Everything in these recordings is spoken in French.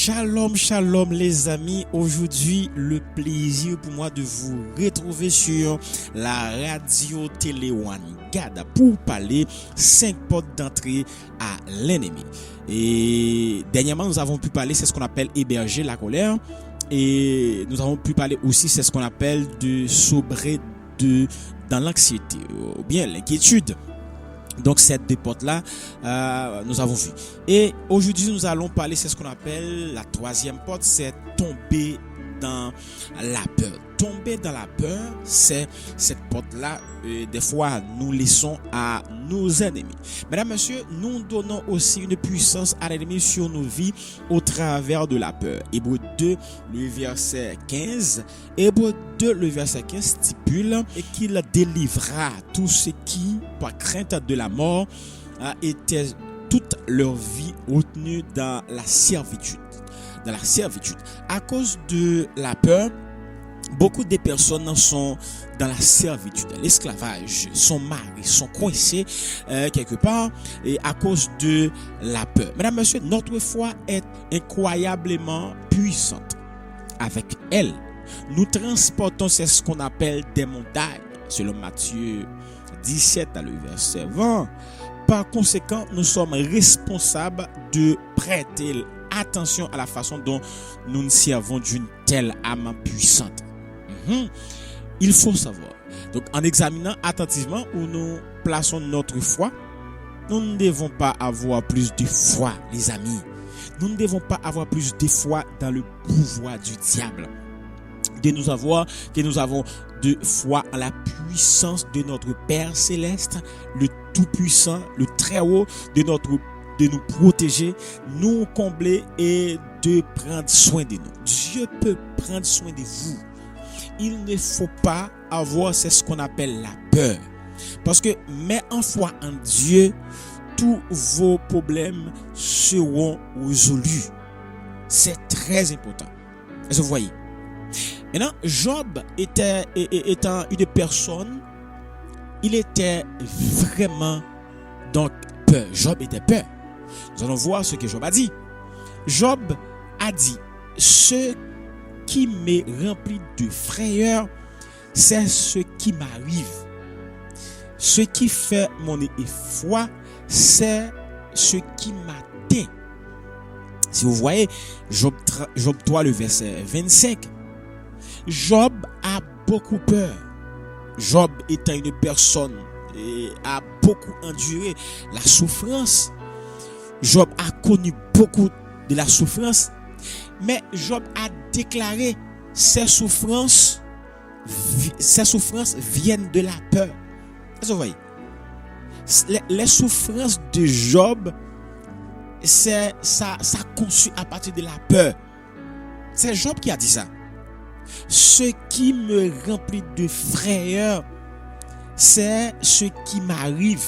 Shalom, shalom les amis. Aujourd'hui, le plaisir pour moi de vous retrouver sur la radio Télé One God pour parler 5 portes d'entrée à l'ennemi. Et dernièrement, nous avons pu parler, c'est ce qu'on appelle héberger la colère. Et nous avons pu parler aussi, c'est ce qu'on appelle de sobrer dans l'anxiété ou bien l'inquiétude. Donc ces deux portes-là, nous avons vu. Et aujourd'hui, nous allons parler, c'est ce qu'on appelle la troisième porte, c'est tomber dans la peur. Tomber dans la peur, c'est cette porte-là, des fois, nous laissons à nos ennemis. Mesdames, messieurs, nous donnons aussi une puissance à l'ennemi sur nos vies au travers de la peur. Hébreux 2, le verset 15. Hébreux 2, le verset 15 stipule et qu'il délivrera tous ceux qui, par crainte de la mort, étaient toute leur vie retenus dans la servitude. Dans la servitude. À cause de la peur, beaucoup de personnes sont dans la servitude, l'esclavage, sont mariés, sont coincés quelque part et à cause de la peur. Mesdames, messieurs, notre foi est incroyablement puissante. Avec elle, nous transportons ce qu'on appelle des montagnes, selon Matthieu 17 à le verset 20. Par conséquent, nous sommes responsables de prêter attention à la façon dont nous nous servons d'une telle âme puissante. Il faut savoir. Donc, en examinant attentivement où nous plaçons notre foi, nous ne devons pas avoir plus de foi, les amis. Nous ne devons pas avoir plus de foi dans le pouvoir du diable. Que nous avons de foi en la puissance de notre Père Céleste, le Tout-Puissant, le Très-Haut, de nous protéger, nous combler et de prendre soin de nous. Dieu peut prendre soin de vous. Il ne faut pas avoir ce qu'on appelle la peur. Parce que, mais en foi en Dieu, tous vos problèmes seront résolus. C'est très important. Est-ce que vous voyez? Maintenant, Job étant une personne, il était vraiment donc peur. Job était peur. Nous allons voir ce que Job a dit. Job a dit, ce qui me remplit de frayeur, c'est ce qui m'arrive. Ce qui fait mon effroi, c'est ce qui m'atteint. Si vous voyez, Job 3, le verset 25, Job a beaucoup peur. Job étant une personne et a beaucoup enduré la souffrance. Job a connu beaucoup de la souffrance. Mais Job a déclaré ces souffrances viennent de la peur. Est-ce que vous voyez? Les souffrances de Job, ça conçu à partir de la peur. C'est Job qui a dit ça. Ce qui me remplit de frayeur, c'est ce qui m'arrive.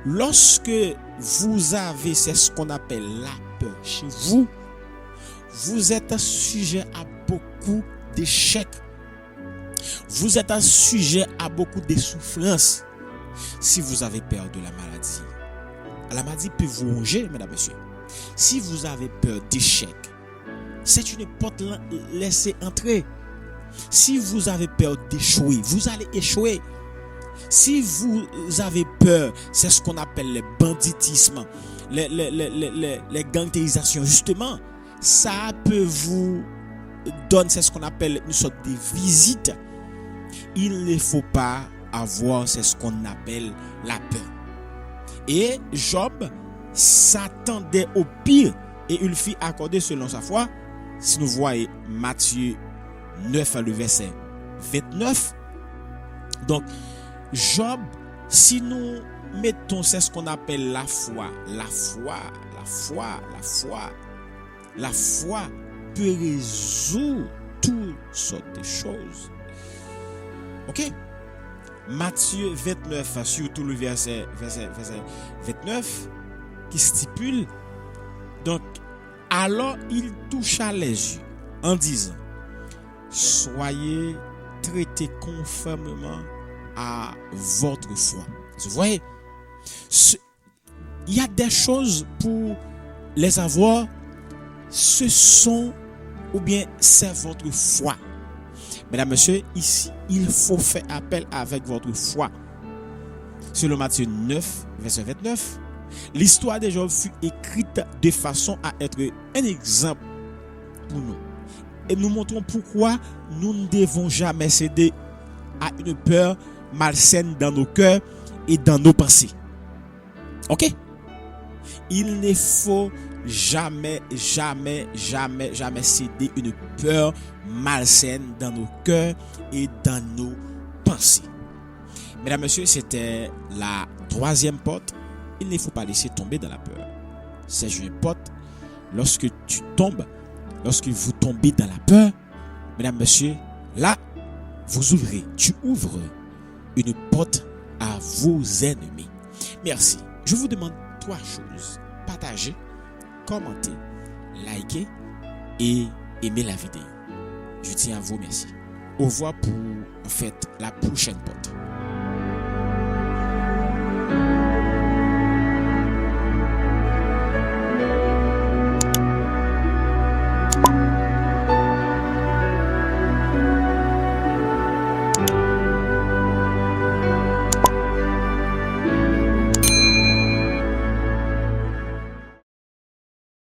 Lorsque vous avez ce qu'on appelle la peur chez vous, vous êtes sujet à beaucoup d'échecs. Vous êtes sujet à beaucoup de souffrances. Si vous avez peur de la maladie peut vous ronger, mesdames et messieurs. Si vous avez peur d'échecs, c'est une porte laissée entrer. Si vous avez peur d'échouer, vous allez échouer. Si vous avez peur, c'est ce qu'on appelle le banditisme, les gangstérisations, justement. Ça peut vous donner ce qu'on appelle une sorte de visite. Il ne faut pas avoir ce qu'on appelle la peur. Et Job s'attendait au pire et il fit accorder selon sa foi. Si nous voyons Matthieu 9 le verset 29. Donc Job, si nous mettons ce qu'on appelle la foi peut résoudre toutes sortes de choses. Ok? Matthieu 29, surtout le verset 29, qui stipule, donc, alors il toucha les yeux en disant, soyez traités conformément à votre foi. Vous voyez, il y a des choses pour les avoir, ce sont ou bien c'est votre foi. Mesdames, messieurs, ici, il faut faire appel avec votre foi. Selon Matthieu 9, verset 29, l'histoire de Job fut écrite de façon à être un exemple pour nous. Et nous montrons pourquoi nous ne devons jamais céder à une peur malsaine dans nos cœurs et dans nos pensées. Ok? Il ne faut jamais céder une peur malsaine dans nos cœurs et dans nos pensées. Mesdames, messieurs, c'était la troisième porte. Il ne faut pas laisser tomber dans la peur. C'est une porte. Lorsque vous tombez dans la peur, mesdames, messieurs, là, tu ouvres une porte à vos ennemis. Merci. Je vous demande 3 choses. Partagez, commentez, likez et aimez la vidéo. Je tiens à vous remercier. Au revoir pour, la prochaine porte.